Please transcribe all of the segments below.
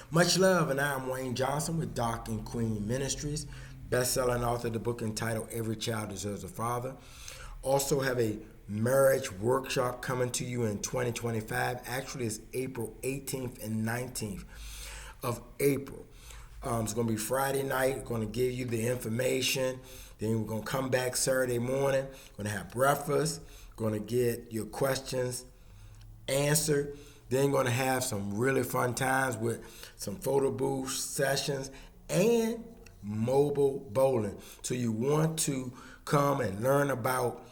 Much love, and I'm Wayne Johnson with Doc and Queen Ministries, best-selling author of the book entitled Every Child Deserves a Father. Also have a marriage workshop coming to you in 2025. Actually, it's April 18th and 19th of April. It's going to be Friday night. Going to give you the information. Then we're going to come back Saturday morning. Going to have breakfast. Going to get your questions answered. Then going to have some really fun times with some photo booth sessions and mobile bowling. So you want to come and learn about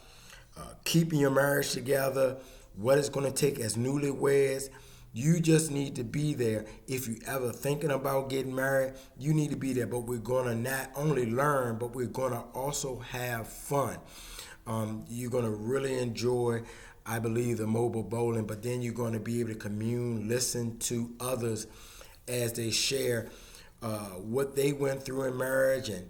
keeping your marriage together, what it's going to take as newlyweds. You just need to be there. If you ever thinking about getting married, you need to be there. But we're going to not only learn, but we're going to also have fun. You're going to really enjoy, I believe, the mobile bowling, but then you're going to be able to commune, listen to others as they share what they went through in marriage, and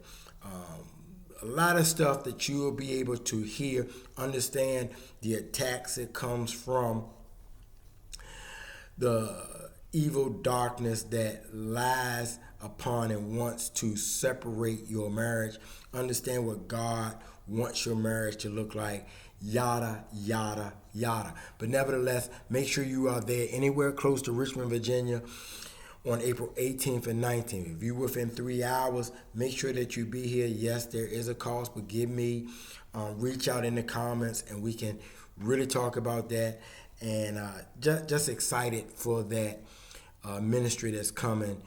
a lot of stuff that you will be able to hear, understand the attacks that comes from the evil darkness that lies upon and wants to separate your marriage. Understand what God wants your marriage to look like. Yada, yada, yada. But nevertheless, make sure you are there anywhere close to Richmond, Virginia on April 18th and 19th. If you're within 3 hours, make sure that you be here. Yes, there is a cost, but give me, reach out in the comments and we can really talk about that. And just excited for that ministry that's coming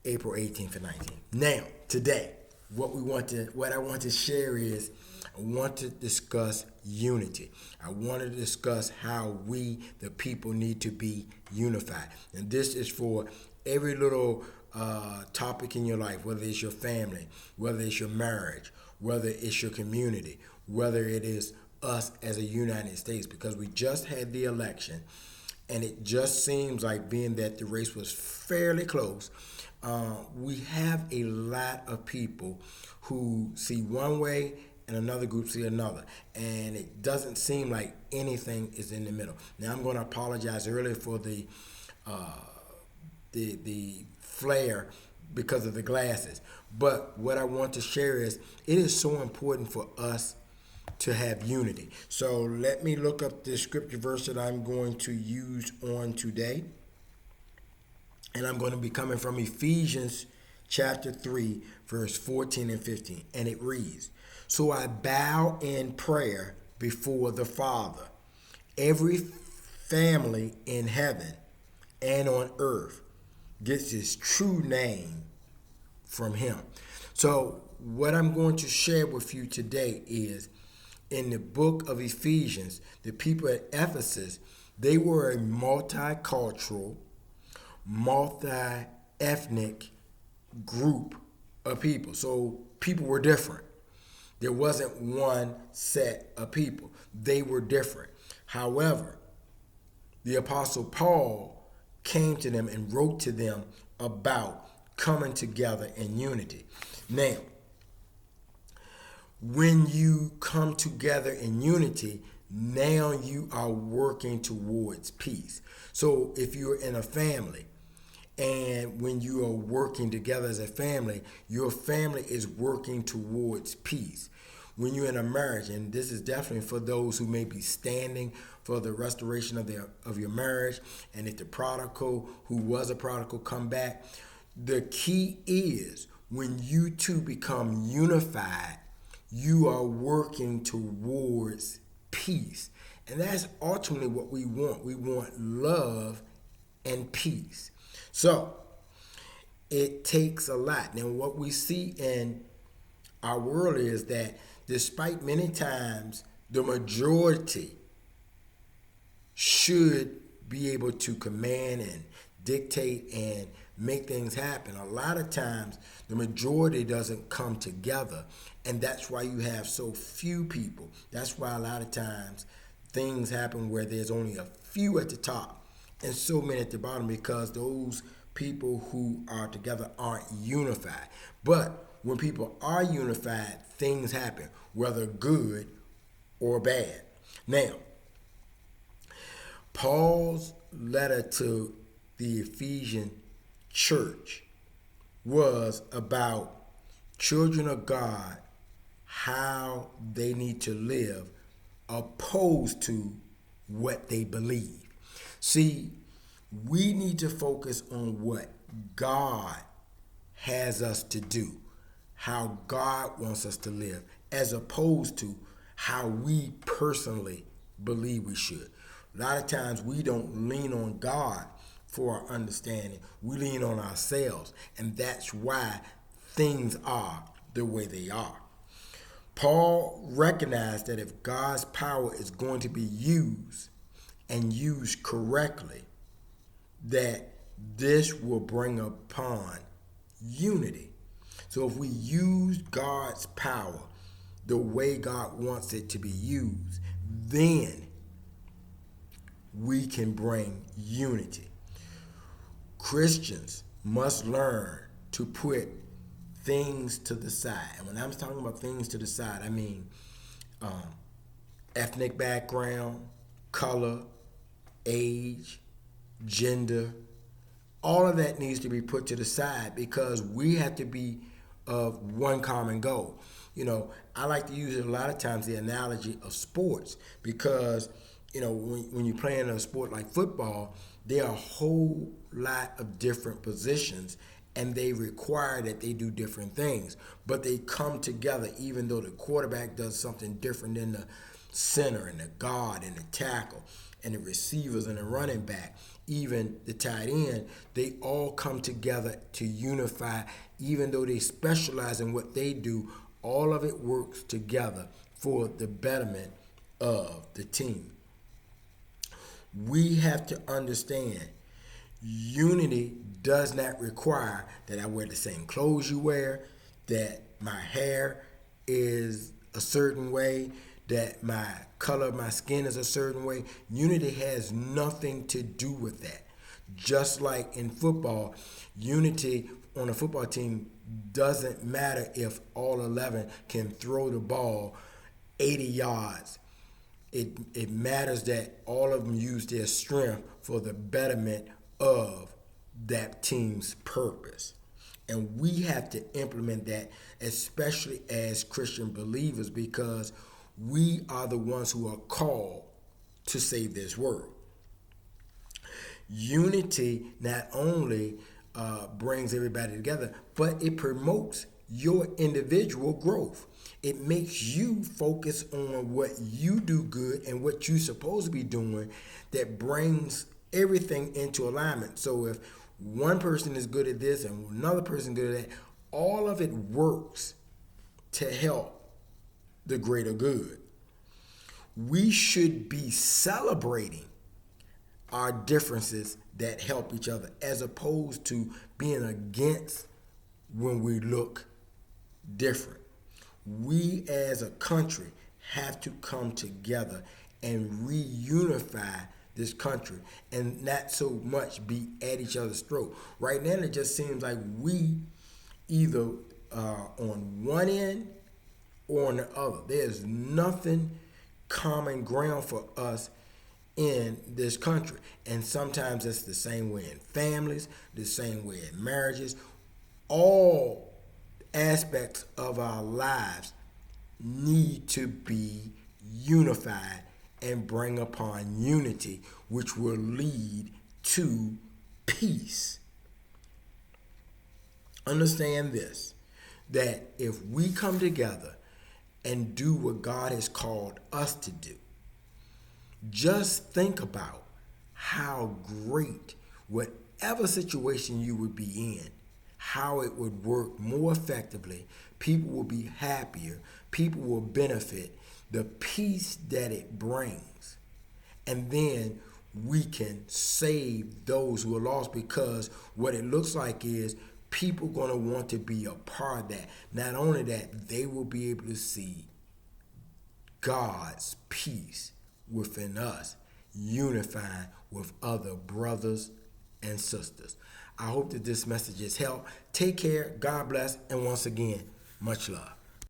April 18th and 19th. Now, today, what I want to share is I want to discuss unity. I want to discuss how we, the people, need to be unified. And this is for every little topic in your life, whether it's your family, whether it's your marriage, whether it's your community, whether it is us as a United States, because we just had the election and it just seems like, being that the race was fairly close, we have a lot of people who see one way and another group see another, and it doesn't seem like anything is in the middle. Now, I'm going to apologize earlier for the flare because of the glasses, but what I want to share is it is so important for us to have unity. So let me look up the scripture verse that I'm going to use on today. And I'm going to be coming from Ephesians chapter 3, verse 14 and 15. And it reads, "So I bow in prayer before the Father, every family in heaven and on earth gets its true name from him." So what I'm going to share with you today is, in the book of Ephesians, the people at Ephesus, they were a multicultural, multi-ethnic group of people. So people were different. There wasn't one set of people. They were different. However, the Apostle Paul came to them and wrote to them about coming together in unity. Now, when you come together in unity, now you are working towards peace. So if you're in a family, and when you are working together as a family, your family is working towards peace. When you're in a marriage, and this is definitely for those who may be standing for the restoration of your marriage, and if the prodigal who was a prodigal come back, the key is when you two become unified, you are working towards peace. And that's ultimately what we want. We want love and peace. So it takes a lot. Now, what we see in our world is that despite many times the majority should be able to command and dictate and make things happen, a lot of times the majority doesn't come together, and that's why you have so few people. That's why a lot of times things happen where there's only a few at the top and so many at the bottom, because those people who are together aren't unified. But when people are unified, things happen, whether good or bad. Now, Paul's letter to the Ephesian church was about children of God, how they need to live, opposed to what they believe. See, we need to focus on what God has us to do, how God wants us to live, as opposed to how we personally believe we should. A lot of times we don't lean on God for our understanding. We lean on ourselves, and that's why things are the way they are. Paul recognized that if God's power is going to be used and used correctly, that this will bring upon unity. So if we use God's power the way God wants it to be used, then we can bring unity. Christians must learn to put things to the side. And when I'm talking about things to the side, I mean ethnic background, color, age, gender. All of that needs to be put to the side because we have to be of one common goal. You know, I like to use it a lot of times, the analogy of sports, because, you know, when you're playing a sport like football, there are a whole lot of different positions and they require that they do different things, but they come together even though the quarterback does something different than the center and the guard and the tackle and the receivers and the running back, even the tight end. They all come together to unify. Even though they specialize in what they do, all of it works together for the betterment of the team. We have to understand unity does not require that I wear the same clothes you wear, that my hair is a certain way, that my color of my skin is a certain way. Unity has nothing to do with that. Just like in football, unity on a football team doesn't matter if all 11 can throw the ball 80 yards. It matters that all of them use their strength for the betterment of that team's purpose. And we have to implement that, especially as Christian believers, because we are the ones who are called to save this world. Unity not only brings everybody together, but it promotes your individual growth. It makes you focus on what you do good and what you're supposed to be doing, that brings everything into alignment. So if one person is good at this and another person good at that, all of it works to help the greater good. We should be celebrating our differences that help each other, as opposed to being against when we look different. We as a country have to come together and reunify this country and not so much be at each other's throat. Right now, it just seems like we either on one end or on the other. There's nothing common ground for us in this country. And sometimes it's the same way in families, the same way in marriages. All aspects of our lives need to be unified and bring upon unity, which will lead to peace. Understand this, that if we come together and do what God has called us to do, just think about how great whatever situation you would be in, how it would work more effectively. People will be happier. People will benefit. The peace that it brings. And then we can save those who are lost, because what it looks like is people going to want to be a part of that. Not only that, they will be able to see God's peace within us, unifying with other brothers and sisters. I hope that this message has helped. Take care, God bless, and once again, much love.